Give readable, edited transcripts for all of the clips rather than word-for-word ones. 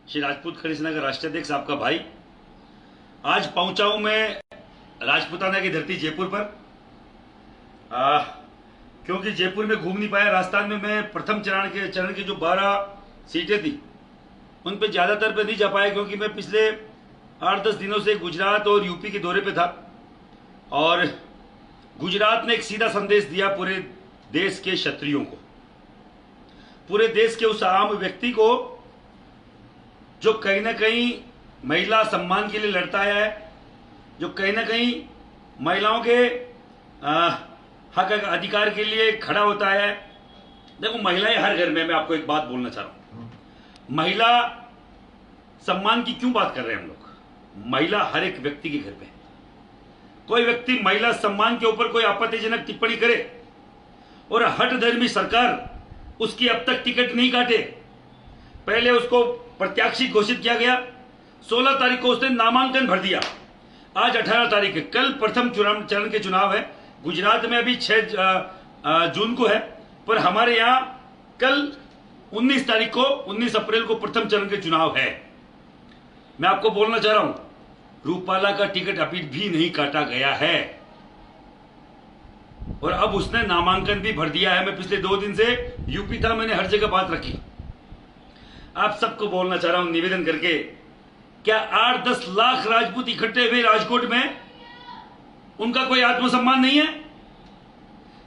श्री राजपूत खड़ी सेना का राष्ट्रीय अध्यक्ष आपका भाई आज पहुंचा हूं मैं राजपूताना की धरती जयपुर पर। क्योंकि जयपुर में घूम नहीं पाया, राजस्थान में मैं प्रथम चरण की जो 12 सीटें थी उन पे ज्यादातर पे नहीं जा पाया, क्योंकि मैं पिछले 8-10 दिनों से गुजरात और यूपी के दौरे पे था। और गुजरात ने एक सीधा संदेश दिया पूरे देश के क्षत्रियों को, पूरे देश के उस आम व्यक्ति को जो कहीं ना कहीं महिला सम्मान के लिए लड़ता है, जो कहीं ना कहीं महिलाओं के हक अधिकार के लिए खड़ा होता है। देखो, महिलाएं हर घर में, मैं आपको एक बात बोलना चाह रहा हूं, महिला सम्मान की क्यों बात कर रहे हैं हम लोग? महिला हर एक व्यक्ति के घर में। कोई व्यक्ति महिला सम्मान के ऊपर कोई आपत्तिजनक टिप्पणी करे और हठधर्मी सरकार उसकी अब तक टिकट नहीं काटे, पहले उसको प्रत्याशी घोषित किया गया, 16 तारीख को उसने नामांकन भर दिया, आज 18 तारीख है, कल प्रथम चरण के चुनाव है। गुजरात में अभी 6 जून को है, पर हमारे यहां कल 19 तारीख को 19 अप्रैल को प्रथम चरण के चुनाव है। मैं आपको बोलना चाह रहा हूं, रूपाला का टिकट अभी भी नहीं काटा गया है और अब उसने नामांकन भी भर दिया है। मैं पिछले 2 दिन से यूपी था, मैंने हर जगह बात रखी। आप सबको बोलना चाह रहा हूं निवेदन करके, क्या 8-10 लाख राजपूत इकट्ठे हुए राजकोट में, उनका कोई आत्मसम्मान नहीं है?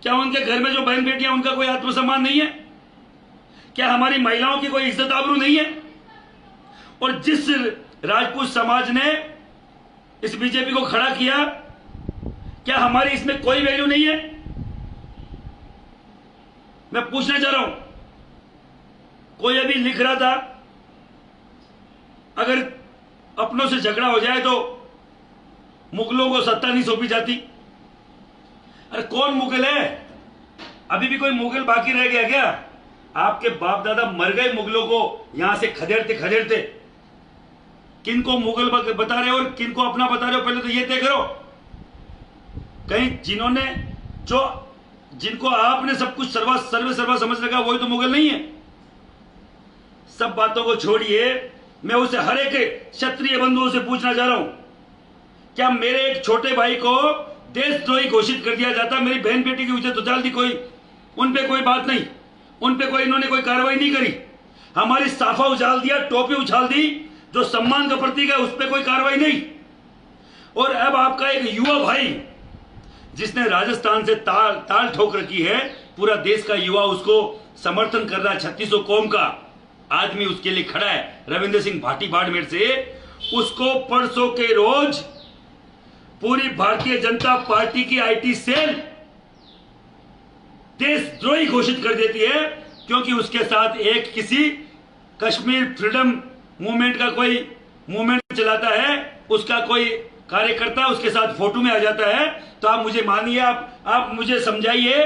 क्या उनके घर में जो बहन बेटियां, उनका कोई आत्मसम्मान नहीं है? क्या हमारी महिलाओं की कोई इज्जत आबरू नहीं है? और जिस राजपूत समाज ने इस बीजेपी को खड़ा किया, क्या हमारी इसमें कोई वैल्यू नहीं है? मैं पूछना चाह रहा हूं, कोई अभी लिख रहा था अगर अपनों से झगड़ा हो जाए तो मुगलों को सत्ता नहीं सौंपी जाती। अरे कौन मुगल है? अभी भी कोई मुगल बाकी रह गया क्या? आपके बाप दादा मर गए मुगलों को यहां से खदेड़ते खदेड़ते। किनको मुगल बता रहे हो और किनको अपना बता रहे हो, पहले तो ये तय करो। कहीं जिनको आपने सब कुछ सर्वा समझ रखा, वही तो मुगल नहीं है। सब बातों को छोड़िए, मैं उसे हर एक क्षत्रिय बंधुओं से पूछना चाह रहा हूं, क्या मेरे एक छोटे भाई को देशद्रोही घोषित कर दिया जाता? मेरी बहन बेटी की इज्जत उछाल दी कोई, उन पे कोई बात नहीं, उन पे कोई इन्होंने कोई कार्रवाई नहीं करी। हमारी साफा उछाल दिया, टोपी उछाल दी, जो सम्मान का प्रतीक है, उस पर कोई कार्रवाई नहीं। और अब आपका एक युवा भाई जिसने राजस्थान से ताल ठोक रखी है, पूरा देश का युवा उसको समर्थन कर रहा है, 3600 कौम का आदमी उसके लिए खड़ा है, रविंद्र सिंह भाटी बाड़मेर से, उसको परसों के रोज पूरी भारतीय जनता पार्टी की आईटी सेल देशद्रोही घोषित कर देती है, क्योंकि उसके साथ एक किसी कश्मीर फ्रीडम मूवमेंट का कोई मूवमेंट चलाता है, उसका कोई कार्यकर्ता उसके साथ फोटो में आ जाता है। तो आप मुझे मानिए, आप मुझे समझाइए,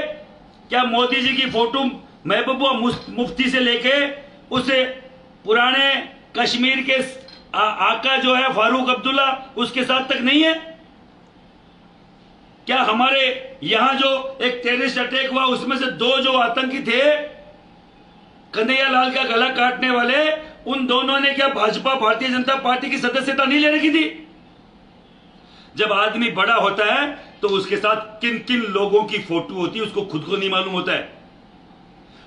क्या मोदी जी की फोटो महबूबा मुफ्ती से लेके उसे पुराने कश्मीर के आका जो है फारूक अब्दुल्ला, उसके साथ तक नहीं है? क्या हमारे यहां जो एक टेररिस्ट अटैक हुआ, उसमें से 2 जो आतंकी थे, कन्हैया लाल का गला काटने वाले, उन दोनों ने क्या भाजपा भारतीय जनता पार्टी की सदस्यता नहीं ले रखी थी? जब आदमी बड़ा होता है तो उसके साथ किन किन लोगों की फोटो होती है उसको खुद को नहीं मालूम होता है।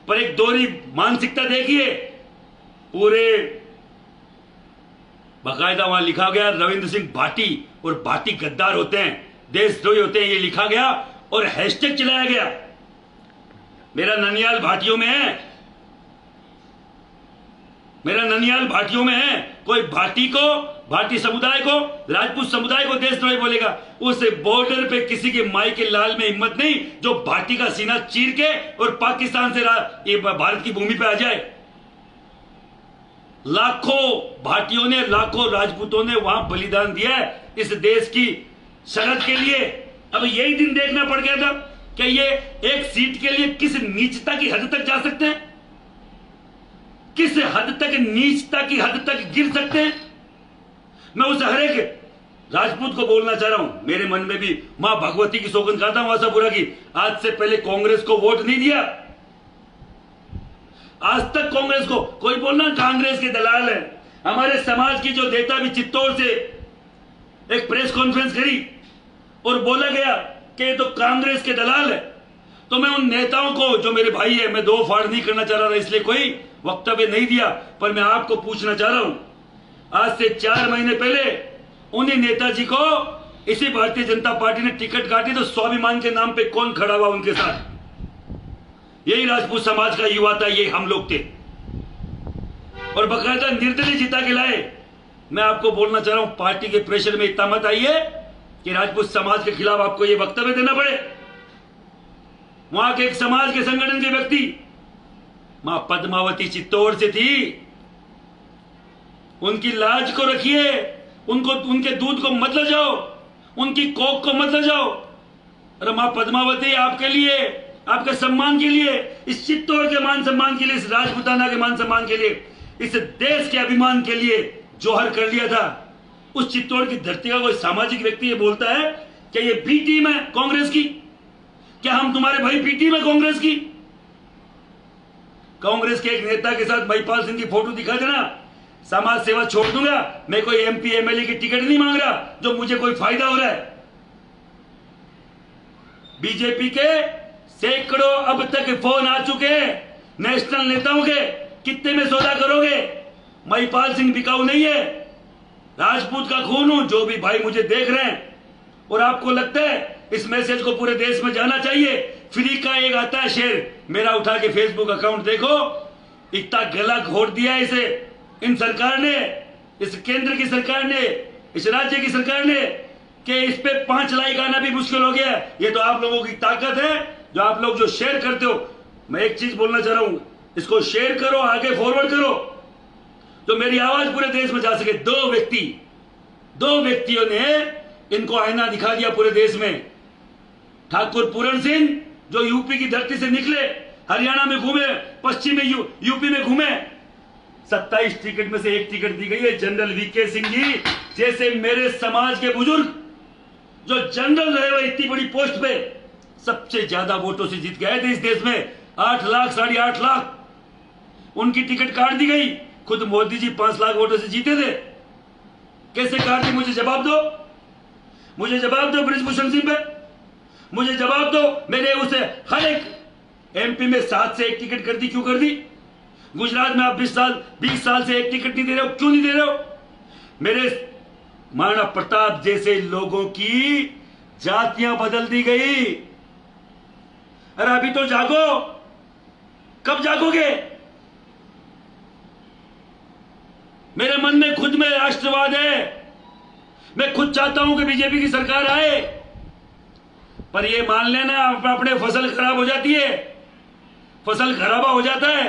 पर एक दोहरी मानसिकता देखिए, पूरे बाकायदा वहां लिखा गया रविंद्र सिंह भाटी, और भाटी गद्दार होते हैं, देशद्रोही होते हैं, ये लिखा गया और हैशटैग चलाया गया। मेरा ननियाल भाटियों में है, मेरा ननियाल भाटियों में है। कोई भाटी समुदाय को, राजपूत समुदाय को देशद्रोही बोलेगा, उस बॉर्डर पे किसी के माई के लाल में हिम्मत नहीं जो भाटी का सीना चीर के और पाकिस्तान से भारत की भूमि पे आ जाए। लाखों भाटियों ने, लाखों राजपूतों ने वहां बलिदान दिया है इस देश की सरहद के लिए। अब यही दिन देखना पड़ गया था कि ये एक सीट के लिए किस नीचता की हद तक जा सकते हैं, किस हद तक नीचता की हद तक गिर सकते हैं। मैं उस हर एक राजपूत को बोलना चाह रहा हूं, मेरे मन में भी मां भगवती की सौगंध खाता हूं आशापुरा की, आज से पहले कांग्रेस को वोट नहीं दिया। आज तक कांग्रेस को कोई बोलना कांग्रेस के दलाल है, हमारे समाज की जो नेता भी चित्तौड़ से एक प्रेस कॉन्फ्रेंस करी और बोला गया कि ये तो कांग्रेस के दलाल है। तो मैं उन नेताओं को, जो मेरे भाई है, मैं दो फाड़ नहीं करना चाह रहा था इसलिए कोई वक्तव्य नहीं दिया, पर मैं आपको पूछना चाह रहा हूं, आज से 4 महीने पहले उन्हीं नेताजी को इसी भारतीय जनता पार्टी ने टिकट काटी तो स्वाभिमान के नाम पे कौन खड़ा हुआ उनके साथ? यही राजपूत समाज का युवा था, ये हम लोग थे, और बकायदा निर्दलीय जिता के लाए। मैं आपको बोलना चाह रहा हूं, पार्टी के प्रेशर में इतना मत आइए कि राजपूत समाज के खिलाफ आपको यह वक्तव्य देना पड़े। वहां के एक समाज के संगठन के व्यक्ति, मां पद्मावती चित्तौड़ से थी, उनकी लाज को रखिए, उनको, उनके दूध को मत ले जाओ, उनकी कोक को मत ले जाओ। अरे मां पद्मावती आपके लिए, आपके सम्मान के लिए, इस चित्तौड़ के मान सम्मान के लिए, इस राजपूताना के मान सम्मान के लिए, इस देश के अभिमान के लिए जोहर कर लिया था। उस चित्तौड़ की धरती का कोई सामाजिक व्यक्ति ये बोलता है कि ये बी टीम है कांग्रेस की? क्या हम तुम्हारे भाई बी टीम है कांग्रेस की? कांग्रेस के एक नेता के साथ महिपाल सिंह की फोटो दिखा देना, समाज सेवा छोड़ दूंगा, मैं कोई एमपी एमएलए की टिकट नहीं मांग रहा जो मुझे कोई फायदा हो रहा है। बीजेपी के सैकड़ों अब तक फोन आ चुके हैं नेशनल नेताओं के, कितने में सौदा करोगे? महिपाल सिंह बिकाऊ नहीं है, राजपूत का खून हूं। जो भी भाई मुझे देख रहे हैं और आपको लगता है इस मैसेज को पूरे देश में जाना चाहिए, फ्री का एक आता है शेयर, मेरा उठा के फेसबुक अकाउंट देखो, इतना गला घोट दिया है इसे इन सरकार ने, इस केंद्र की सरकार ने, इस राज्य की सरकार ने, कि इस पे 5 लाइक आना भी मुश्किल हो गया है। ये तो आप लोगों की ताकत है, जो आप लोग जो शेयर करते हो। मैं एक चीज बोलना चाह रहा हूं, इसको शेयर करो, आगे फॉरवर्ड करो, तो मेरी आवाज पूरे देश में जा सके। दो व्यक्तियों ने इनको आईना दिखा दिया पूरे देश में। ठाकुर पूरण सिंह जो यूपी की धरती से निकले, हरियाणा में घूमे, पश्चिम में यूपी में घूमे, 27 टिकट में से 1 टिकट दी गई है। जनरल वीके सिंह जी जैसे मेरे समाज के बुजुर्ग जो जनरल रहे हुए इतनी बड़ी पोस्ट पे, सबसे ज्यादा वोटों से जीत गए थे इस देश में, 8 लाख 8.5 लाख, उनकी टिकट काट दी गई। खुद मोदी जी 5 लाख वोटों से जीते थे, कैसे काट दी? मुझे जवाब दो, मुझे जवाब दो बृजभूषण सिंह पे, मुझे जवाब दो। मेरे उसे हर एक एमपी में 7 से 1 टिकट कर दी, क्यों कर दी? गुजरात में आप 20 साल से 1 टिकट नहीं दे रहे हो, क्यों नहीं दे रहे हो? मेरे महाराणा प्रताप जैसे लोगों की जातियां बदल दी गई। अरे अभी तो जागो, कब जागोगे? मेरे मन में खुद में राष्ट्रवाद है, मैं खुद चाहता हूं कि बीजेपी की सरकार आए, पर ये मान लेना अपने फसल खराब हो जाती है, फसल खराबा हो जाता है